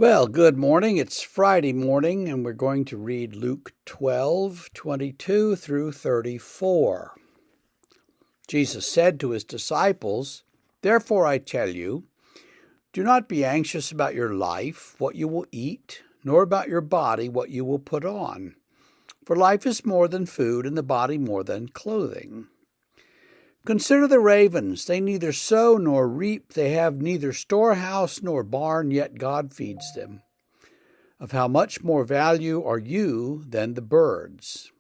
Well, good morning. It's Friday morning, and we're going to read Luke 12:22 through 34. Jesus said to his disciples, "Therefore I tell you, do not be anxious about your life, what you will eat, nor about your body, what you will put on. For life is more than food, and the body more than clothing. Consider the ravens. They neither sow nor reap. They have neither storehouse nor barn, yet God feeds them. Of how much more value are you than the birds?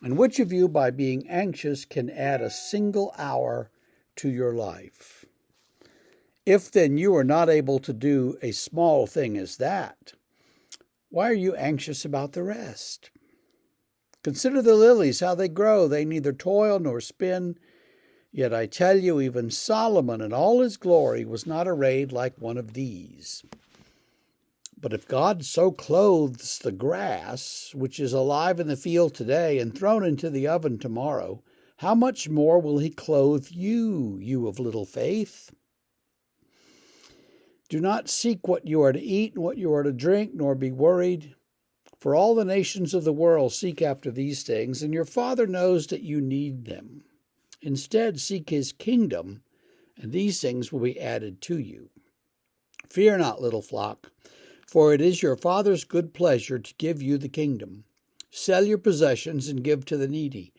And which of you, by being anxious, can add a single hour to your life? If then you are not able to do a small thing as that, why are you anxious about the rest? Consider the lilies, how they grow. They neither toil nor spin. Yet I tell you, even Solomon in all his glory was not arrayed like one of these. But if God so clothes the grass, which is alive in the field today and thrown into the oven tomorrow, how much more will he clothe you, you of little faith? Do not seek what you are to eat and what you are to drink, nor be worried. For all the nations of the world seek after these things, and your Father knows that you need them. Instead, seek his kingdom, and these things will be added to you. Fear not, little flock, for it is your Father's good pleasure to give you the kingdom. Sell your possessions and give to the needy.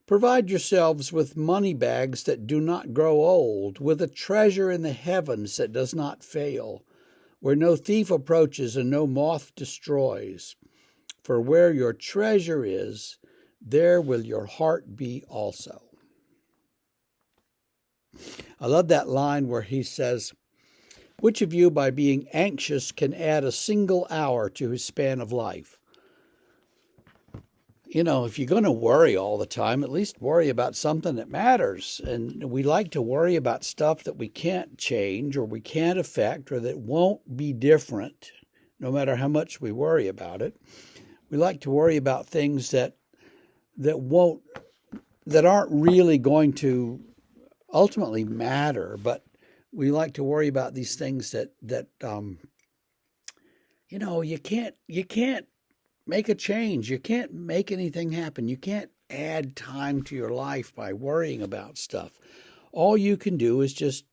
Provide yourselves with money bags that do not grow old, with a treasure in the heavens that does not fail, where no thief approaches and no moth destroys. For where your treasure is, there will your heart be also." I love that line where he says, "Which of you, by being anxious, can add a single hour to his span of life?" You know, if you're going to worry all the time, at least worry about something that matters. And we like to worry about stuff that we can't change or we can't affect or that won't be different, no matter how much we worry about it. We like to worry about things that aren't really going to ultimately matter, but we like to worry about these things that you can't make a change. You can't make anything happen. You can't add time to your life by worrying about stuff. All you can do is just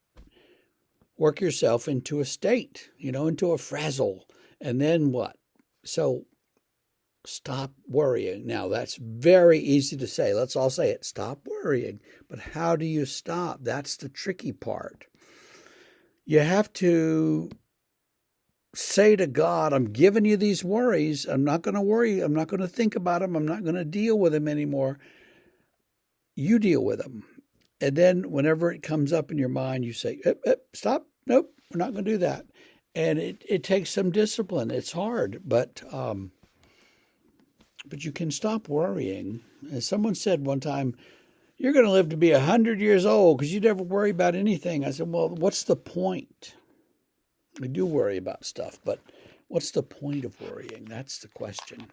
work yourself into a state, into a frazzle. And then what? So stop worrying. Now, that's very easy to say. Let's all say it. Stop worrying. But how do you stop? That's the tricky part. You have to say to God, I'm giving you these worries. I'm not going to worry. I'm not going to think about them. I'm not going to deal with them anymore. You deal with them. And then whenever it comes up in your mind, you say, stop. Nope, we're not going to do that. And it takes some discipline. It's hard, but you can stop worrying. As someone said one time, you're going to live to be 100 years old because you never worry about anything. I said, well, what's the point? We do worry about stuff, but what's the point of worrying? That's the question.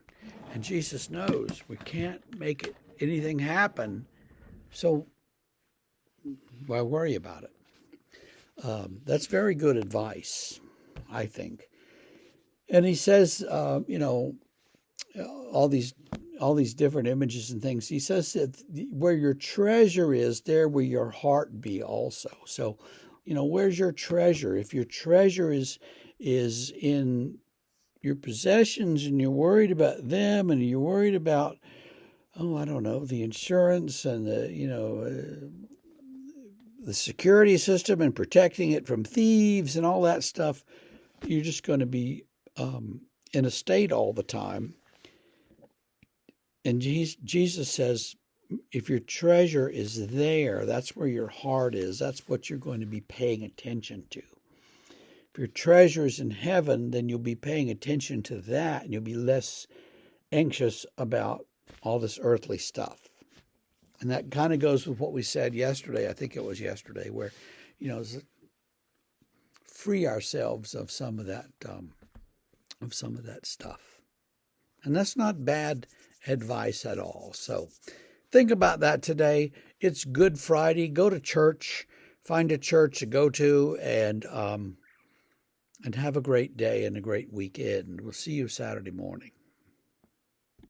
And Jesus knows we can't make anything happen, so why worry about it? That's very good advice, I think. And he says, all these different images and things. He says that where your treasure is, there will your heart be also. So, where's your treasure? If your treasure is in your possessions and you're worried about them and you're worried about, the insurance and the security system and protecting it from thieves and all that stuff, you're just going to be in a state all the time. And Jesus says, if your treasure is there, that's where your heart is. That's what you're going to be paying attention to. If your treasure is in heaven, then you'll be paying attention to that, and you'll be less anxious about all this earthly stuff. And that kind of goes with what we said yesterday. I think it was yesterday, where, free ourselves of some of that stuff. And that's not bad advice at all. So think about that today. It's Good Friday. Go to church. Find a church to go to and and have a great day and a great weekend. We'll see you Saturday morning.